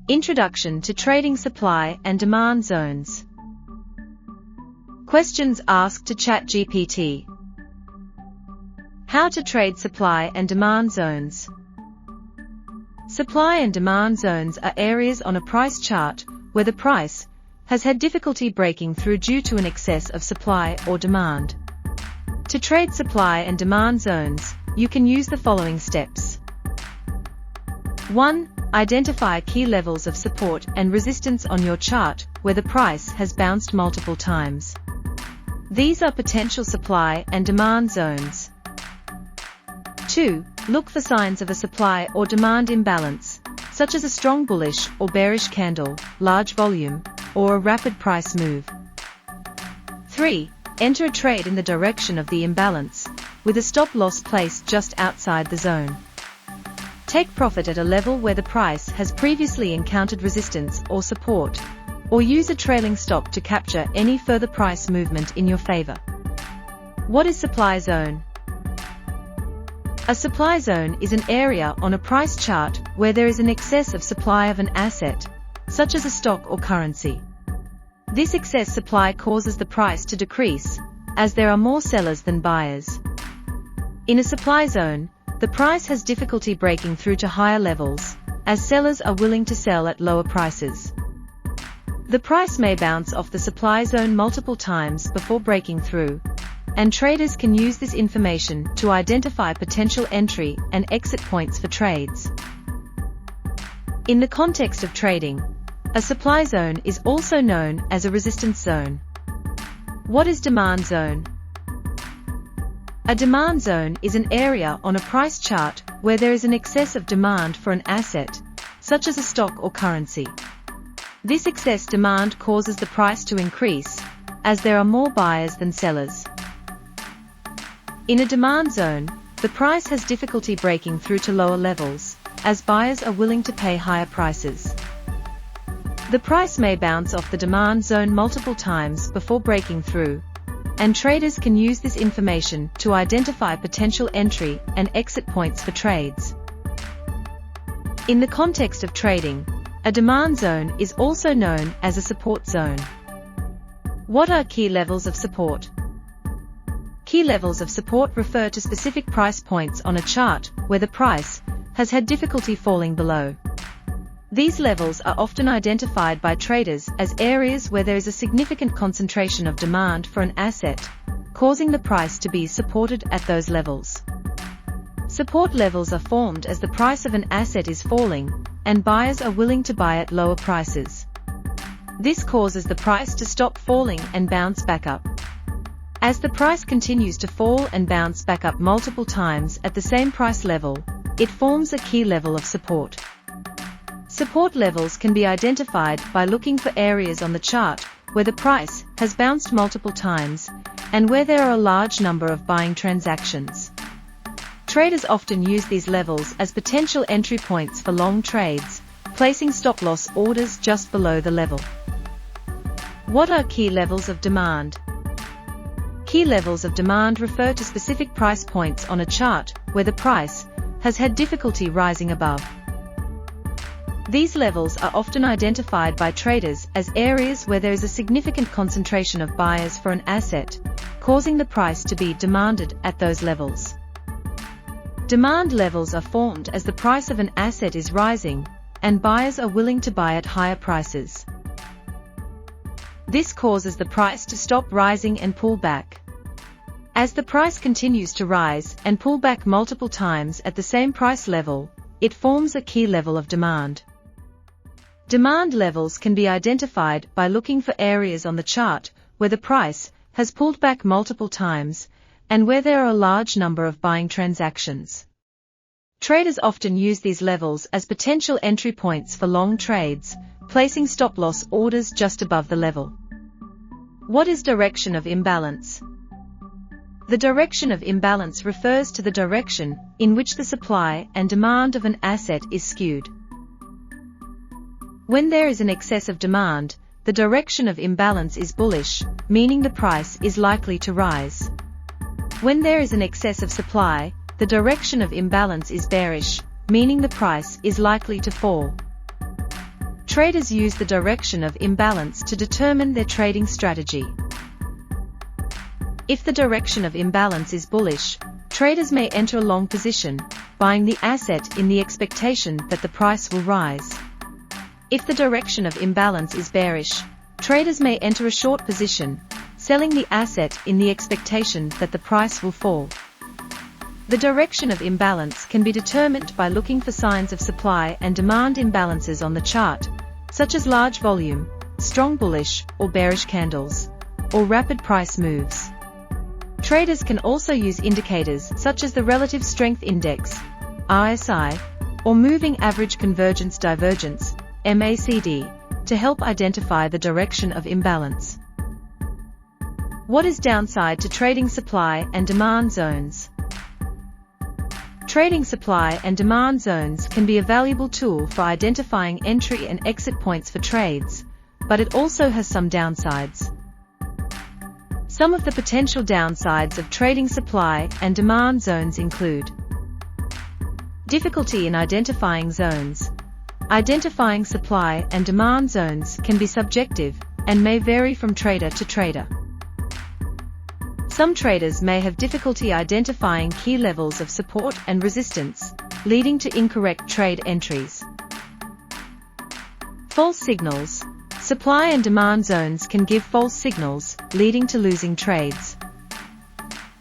Introduction to Trading Supply and Demand Zones. Questions asked to ChatGPT. How to trade supply and demand zones. Supply and demand zones are areas on a price chart where the price has had difficulty breaking through due to an excess of supply or demand. To trade supply and demand zones, you can use the following steps. 1. Identify key levels of support and resistance on your chart where the price has bounced multiple times. These are potential supply and demand zones. 2. Look for signs of a supply or demand imbalance, such as a strong bullish or bearish candle, large volume, or a rapid price move. 3. Enter a trade in the direction of the imbalance, with a stop-loss placed just outside the zone. Take profit at a level where the price has previously encountered resistance or support, or use a trailing stop to capture any further price movement in your favor. What is supply zone? A supply zone is an area on a price chart where there is an excess of supply of an asset, such as a stock or currency. This excess supply causes the price to decrease, as there are more sellers than buyers. In a supply zone, the price has difficulty breaking through to higher levels, as sellers are willing to sell at lower prices. The price may bounce off the supply zone multiple times before breaking through, and traders can use this information to identify potential entry and exit points for trades. In the context of trading, a supply zone is also known as a resistance zone. What is demand zone? A demand zone is an area on a price chart where there is an excess of demand for an asset, such as a stock or currency. This excess demand causes the price to increase, as there are more buyers than sellers. In a demand zone, the price has difficulty breaking through to lower levels, as buyers are willing to pay higher prices. The price may bounce off the demand zone multiple times before breaking through, and traders can use this information to identify potential entry and exit points for trades. In the context of trading, a demand zone is also known as a support zone. What are key levels of support? Key levels of support refer to specific price points on a chart where the price has had difficulty falling below. These levels are often identified by traders as areas where there is a significant concentration of demand for an asset, causing the price to be supported at those levels. Support levels are formed as the price of an asset is falling, and buyers are willing to buy at lower prices. This causes the price to stop falling and bounce back up. As the price continues to fall and bounce back up multiple times at the same price level, it forms a key level of support. Support levels can be identified by looking for areas on the chart where the price has bounced multiple times, and where there are a large number of buying transactions. Traders often use these levels as potential entry points for long trades, placing stop-loss orders just below the level. What are key levels of demand? Key levels of demand refer to specific price points on a chart where the price has had difficulty rising above. These levels are often identified by traders as areas where there is a significant concentration of buyers for an asset, causing the price to be demanded at those levels. Demand levels are formed as the price of an asset is rising, and buyers are willing to buy at higher prices. This causes the price to stop rising and pull back. As the price continues to rise and pull back multiple times at the same price level, it forms a key level of demand. Demand levels can be identified by looking for areas on the chart where the price has pulled back multiple times, and where there are a large number of buying transactions. Traders often use these levels as potential entry points for long trades, placing stop-loss orders just above the level. What is direction of imbalance? The direction of imbalance refers to the direction in which the supply and demand of an asset is skewed. When there is an excess of demand, the direction of imbalance is bullish, meaning the price is likely to rise. When there is an excess of supply, the direction of imbalance is bearish, meaning the price is likely to fall. Traders use the direction of imbalance to determine their trading strategy. If the direction of imbalance is bullish, traders may enter a long position, buying the asset in the expectation that the price will rise. If the direction of imbalance is bearish, traders may enter a short position, selling the asset in the expectation that the price will fall. The direction of imbalance can be determined by looking for signs of supply and demand imbalances on the chart, such as large volume, strong bullish or bearish candles, or rapid price moves. Traders can also use indicators such as the Relative Strength Index, RSI, or Moving Average Convergence Divergence, MACD, to help identify the direction of imbalance. What is downside to trading supply and demand zones? Trading supply and demand zones can be a valuable tool for identifying entry and exit points for trades, but it also has some downsides. Some of the potential downsides of trading supply and demand zones include difficulty in identifying zones. Identifying supply and demand zones can be subjective and may vary from trader to trader. Some traders may have difficulty identifying key levels of support and resistance, leading to incorrect trade entries. False signals. Supply and demand zones can give false signals, leading to losing trades.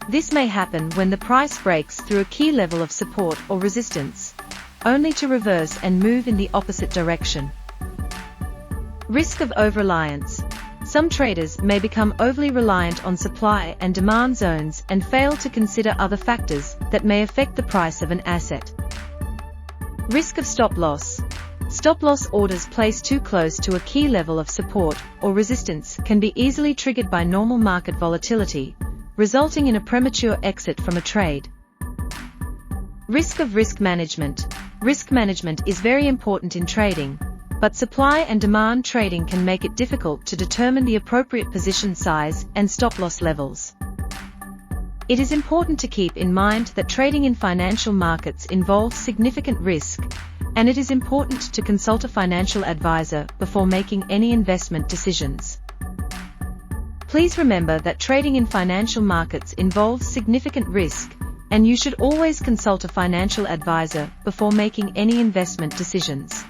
This may happen when the price breaks through a key level of support or resistance, only to reverse and move in the opposite direction. Risk of over-reliance. Some traders may become overly reliant on supply and demand zones and fail to consider other factors that may affect the price of an asset. Risk of stop loss. Stop loss orders placed too close to a key level of support or resistance can be easily triggered by normal market volatility, resulting in a premature exit from a trade. Risk of risk management. Risk management is very important in trading, but supply and demand trading can make it difficult to determine the appropriate position size and stop loss levels. It is important to keep in mind that trading in financial markets involves significant risk, and it is important to consult a financial advisor before making any investment decisions. Please remember that trading in financial markets involves significant risk, and you should always consult a financial advisor before making any investment decisions.